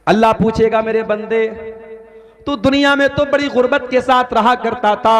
अल्लाह पूछेगा मेरे बंदे, तू दुनिया में तो बड़ी गुर्बत के साथ रहा करता था,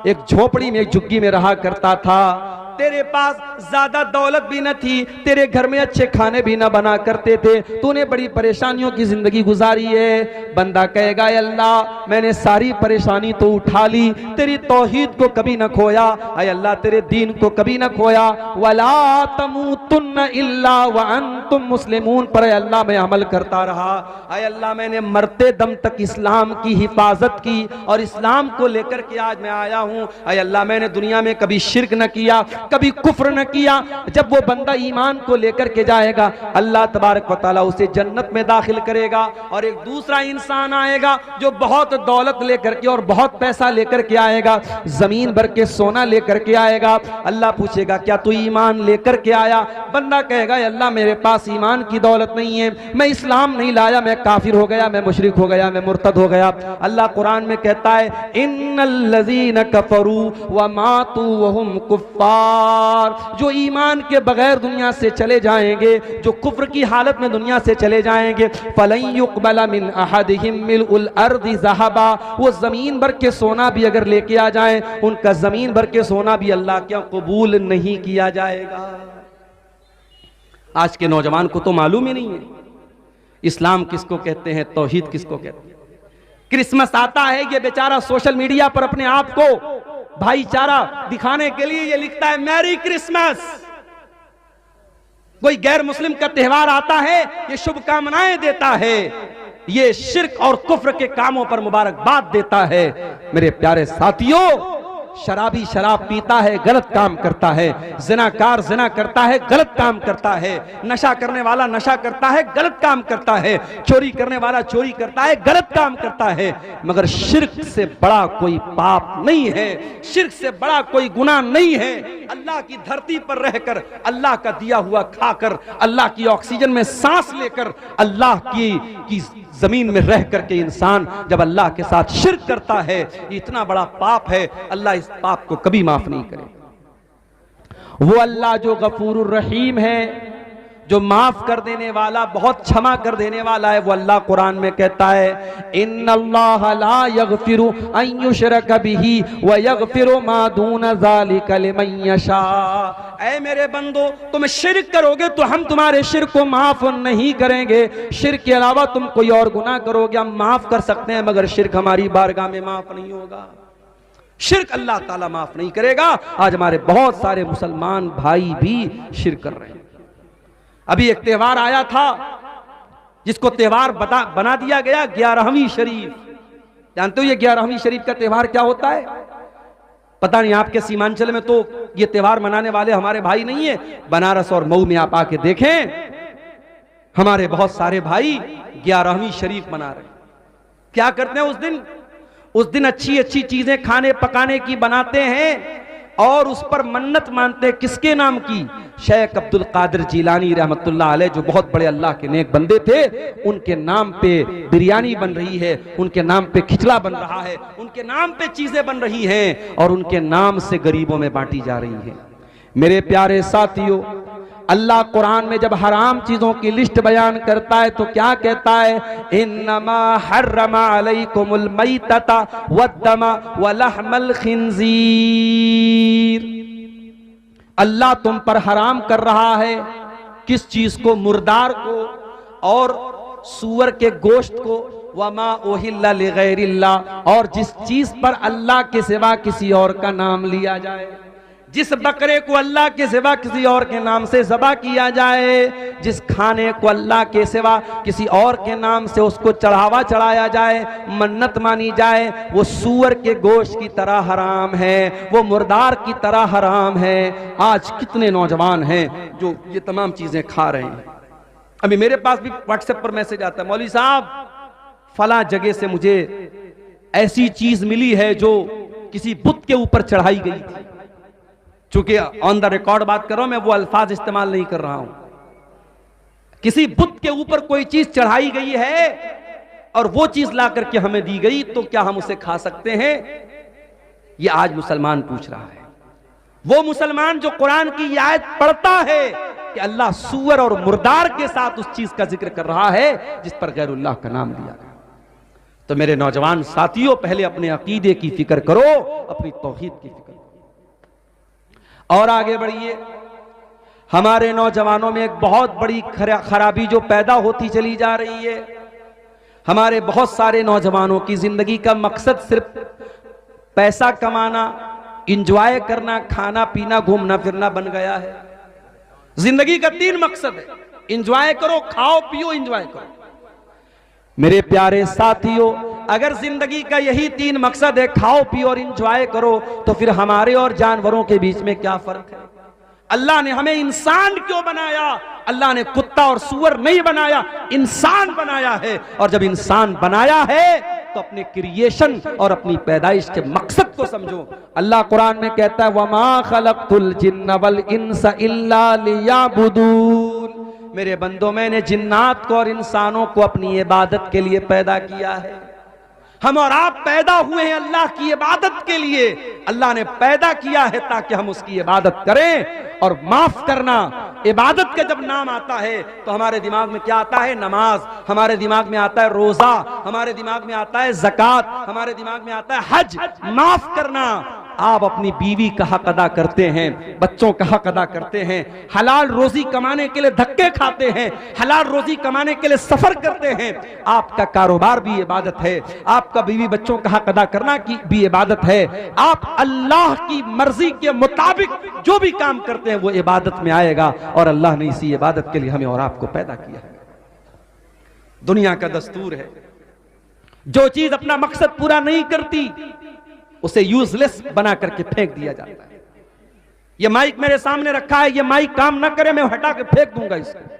एक झोपड़ी में एक झुग्गी में रहा करता था, तेरे पास ज्यादा दौलत भी न थी, तेरे घर में अच्छे खाने भी न बना करते थे, तूने बड़ी परेशानियों की जिंदगी गुजारी है। बंदा कहेगा अल्लाह मैंने सारी परेशानी तो उठा ली, तेरी तौहीद को कभी न खोया, अय अल्लाह तेरे दीन को कभी न खोया, वला तमूतुन्न इल्ला व अंतुम मुस्लिमून पर अल्लाह मैं अमल करता रहा, अय अल्लाह मैंने मरते दम तक इस्लाम की हिफाजत की और इस्लाम को लेकर के आज मैं आया हूं। अय अल्लाह मैंने दुनिया में कभी शिर्क न किया, कभी कुफ्र न किया। जब वो बंदा ईमान को लेकर के जाएगा अल्लाह तबारक व तआला उसे जन्नत में दाखिल करेगा। और एक दूसरा इंसान आएगा जो बहुत दौलत लेकर के और बहुत पैसा लेकर के आएगा, जमीन भर के सोना लेकर के आएगा। अल्लाह पूछेगा क्या तू ईमान लेकर के आया? बंदा कहेगा अल्लाह मेरे पास ईमान की दौलत नहीं है, मैं इस्लाम नहीं लाया, मैं काफिर हो गया, मैं मुशरिक हो गया, मैं मुर्तद हो गया। अल्लाह कुरान में कहता है इन्नल्लज़ीना कफरू व मातू व हुम कुफ्फार, जो ईमान के बगैर दुनिया से चले जाएंगे, जो कुफ्र की हालत में दुनिया से चले जाएंगे, फलन युक़बला मिन अहदिहिम मिलउल अर्दि ज़हबा, वो जमीन भर के सोना भी अगर लेके आ जाएं, उनका जमीन भर के सोना भी अल्लाह के कबूल नहीं किया जाएगा। आज के नौजवान को तो मालूम ही नहीं है इस्लाम किसको कहते हैं, तौहीद किसको कहते हैं। क्रिसमस आता है, ये बेचारा सोशल मीडिया पर अपने आप को भाईचारा दिखाने के लिए ये लिखता है मैरी क्रिसमस। कोई गैर मुस्लिम का त्योहार आता है, ये शुभकामनाएं देता है, ये शिर्क और कुफ्र के कामों पर मुबारकबाद देता है। मेरे प्यारे साथियों, शराबी शराब पीता है, गलत काम करता है, जिनाकार जिना करता है, गलत काम करता है, नशा करने वाला नशा करता है, गलत काम करता है, चोरी करने वाला चोरी करता है, गलत काम करता है। मगर शिर्क से बड़ा कोई पाप नहीं है, शिर्क से बड़ा कोई गुनाह नहीं है। अल्लाह की धरती पर रहकर, अल्लाह का दिया हुआ खाकर, अल्लाह की ऑक्सीजन में सांस लेकर, अल्लाह की जमीन में रह करके इंसान जब अल्लाह के साथ शिर्क करता है, इतना बड़ा पाप है, अल्लाह इस पाप को कभी माफ नहीं करेगा। वो अल्लाह जो गफूरुर रहीम है, जो माफ कर देने वाला, बहुत क्षमा कर देने वाला है, वो अल्लाह कुरान में कहता है इन्नल्लाह ला यगफिरु अन युशरक बिही व यगफिरु मा दून ज़ालिका लिमन यशा। ऐ मेरे बंदो, तुम शिर्क करोगे तो हम तुम्हारे शिर्क को माफ नहीं करेंगे। शिर्क के अलावा तुम कोई और गुनाह करोगे हम माफ कर सकते हैं, मगर शिर्क हमारी बारगाह में माफ नहीं होगा। शिर्क अल्लाह ताला माफ नहीं करेगा। आज हमारे बहुत सारे मुसलमान भाई भी शिर्क कर रहे हैं। अभी एक त्योहार आया था जिसको त्योहार बना दिया गया 11वीं शरीफ। जानते हो ये 11वीं शरीफ का त्योहार क्या होता है? पता नहीं, आपके सीमांचल में तो ये त्योहार मनाने वाले हमारे भाई नहीं है। बनारस और मऊ में आप आके देखें, हमारे बहुत सारे भाई 11वीं शरीफ मना रहे हैं। क्या करते हैं उस दिन अच्छी अच्छी चीजें खाने पकाने की बनाते हैं और उस पर मन्नत मानते हैं। किसके नाम की? शेख अब्दुल कादिर जिलानी रहमतुल्लाह अलैह, जो बहुत बड़े अल्लाह के नेक बंदे थे, उनके नाम पे बिरयानी बन रही है, उनके नाम पे खिचड़ा बन रहा है, उनके नाम पे चीजें बन रही हैं और उनके नाम से गरीबों में बांटी जा रही है। मेरे प्यारे साथियों, अल्लाह कुरान में जब हराम चीजों की लिस्ट बयान करता है तो क्या कहता है? इन्नमा हर्रमा अलैकुमुल मैतता वद्दमा वलहमल खिंजीर। अल्लाह तुम पर हराम कर रहा है किस चीज को? मुर्दार को और सूअर के गोश्त को। वमा ओहिल्ला लिगैरिल्लाह, और जिस चीज पर अल्लाह के सिवा किसी और का नाम लिया जाए, जिस बकरे को अल्लाह के सिवा किसी और के नाम से ज़बह किया जाए, जिस खाने को अल्लाह के सिवा किसी और के नाम से उसको चढ़ावा चढ़ाया जाए, मन्नत मानी जाए, वो सूअर के गोश्त की तरह हराम है, वो मुर्दार की तरह हराम है। आज कितने नौजवान हैं जो ये तमाम चीज़ें खा रहे हैं। अभी मेरे पास भी व्हाट्सएप पर मैसेज आता है, मौलवी साहब फला जगह से मुझे ऐसी चीज़ मिली है जो किसी बुत के ऊपर चढ़ाई गई थी। चूंकि ऑन द रिकॉर्ड बात कर रहा हूं, मैं वो अल्फाज इस्तेमाल नहीं कर रहा हूं। किसी बुत के ऊपर कोई चीज चढ़ाई गई है और वो चीज ला करके हमें दी गई, तो क्या हम उसे खा सकते हैं? ये आज मुसलमान पूछ रहा है। वो मुसलमान जो कुरान की आयत पढ़ता है कि अल्लाह सूअर और मुर्दार के साथ उस चीज का जिक्र कर रहा है जिस पर गैरुल्लाह का नाम लिया गया। तो मेरे नौजवान साथियों, पहले अपने अकीदे की फिक्र करो, अपनी तौहीद की फिक्र करो और आगे बढ़िए। हमारे नौजवानों में एक बहुत बड़ी खराबी जो पैदा होती चली जा रही है। हमारे बहुत सारे नौजवानों की जिंदगी का मकसद सिर्फ पैसा कमाना, इंजॉय करना, खाना पीना, घूमना फिरना बन गया है। जिंदगी का 3 मकसद है, इंजॉय करो, खाओ पियो, इंजॉय करो। मेरे प्यारे साथियों, अगर जिंदगी का यही 3 मकसद है, खाओ पियो और इंजॉय करो, तो फिर हमारे और जानवरों के बीच में क्या फर्क है? अल्लाह ने हमें इंसान क्यों बनाया? अल्लाह ने कुत्ता और सूअर नहीं बनाया, इंसान बनाया है। और जब इंसान बनाया है तो अपने क्रिएशन और अपनी पैदाइश के मकसद को समझो। अल्लाह कुरान में कहता है, वमा खलक़तुल जिन्न वल इंसा इल्ला लियअबुदून। मेरे बंदों, मैंने जिन्नात को और इंसानों को अपनी इबादत के लिए पैदा किया है। हम और आप पैदा हुए हैं अल्लाह की इबादत के लिए। अल्लाह ने पैदा किया है ताकि हम उसकी इबादत करें। और माफ करना, इबादत का जब नाम आता है तो हमारे दिमाग में क्या आता है? नमाज, हमारे दिमाग में आता है रोजा, हमारे दिमाग में आता है ज़कात, हमारे दिमाग में आता है हज। माफ करना, आप अपनी बीवी का हक अदा करते हैं, बच्चों का हक अदा करते हैं, हलाल रोजी कमाने के लिए धक्के खाते हैं, हलाल रोजी कमाने के लिए सफर करते हैं। आपका कारोबार भी इबादत है, आपका बीवी बच्चों का हक अदा करना की भी इबादत है। आप अल्लाह की मर्जी के मुताबिक जो भी काम करते हैं वो इबादत में आएगा। और अल्लाह ने इसी इबादत के लिए हमें और आपको पैदा किया है। दुनिया का दस्तूर है, जो चीज अपना मकसद पूरा नहीं करती उसे यूजलेस बना करके फेंक दिया जाता है। ये माइक मेरे सामने रखा है, ये माइक काम ना करे, मैं हटा के फेंक दूंगा इसको।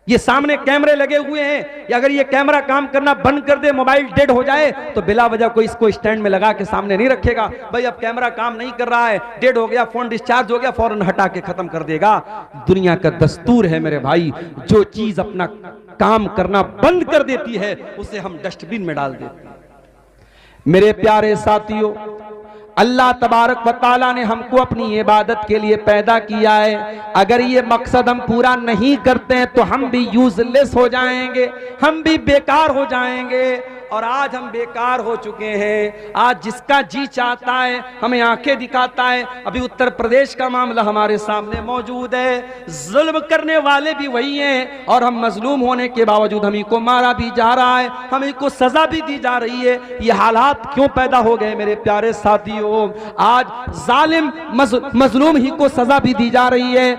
ये सामने कैमरे लगे हुए हैं, या अगर ये कैमरा काम करना बंद कर दे, मोबाइल डेड हो जाए, तो बिला वजह कोई इसको स्टैंड में लगा के सामने नहीं रखेगा। भाई अब कैमरा काम नहीं कर रहा है, डेड हो गया, फोन डिस्चार्ज हो गया, फौरन हटा के खत्म कर देगा। दुनिया का दस्तूर है मेरे भाई, जो चीज अपना काम करना बंद कर देती है उसे हम डस्टबिन में डाल देते हैं। मेरे प्यारे साथियों, अल्लाह तबारक व तआला ने हमको अपनी इबादत के लिए पैदा किया है। अगर ये मकसद हम पूरा नहीं करते हैं तो हम भी यूजलेस हो जाएंगे, हम भी बेकार हो जाएंगे। और आज हम बेकार हो चुके हैं। आज जिसका जी चाहता है हमें आंखें दिखाता है। अभी उत्तर प्रदेश का मामला हमारे सामने मौजूद है। जुल्म करने वाले भी वही हैं और हम मजलूम होने के बावजूद हम को मारा भी जा रहा है, हमें को सजा भी दी जा रही है। ये हालात क्यों पैदा हो गए मेरे प्यारे साथियों? आज जालिम मजलूम ही को सजा भी दी जा रही है।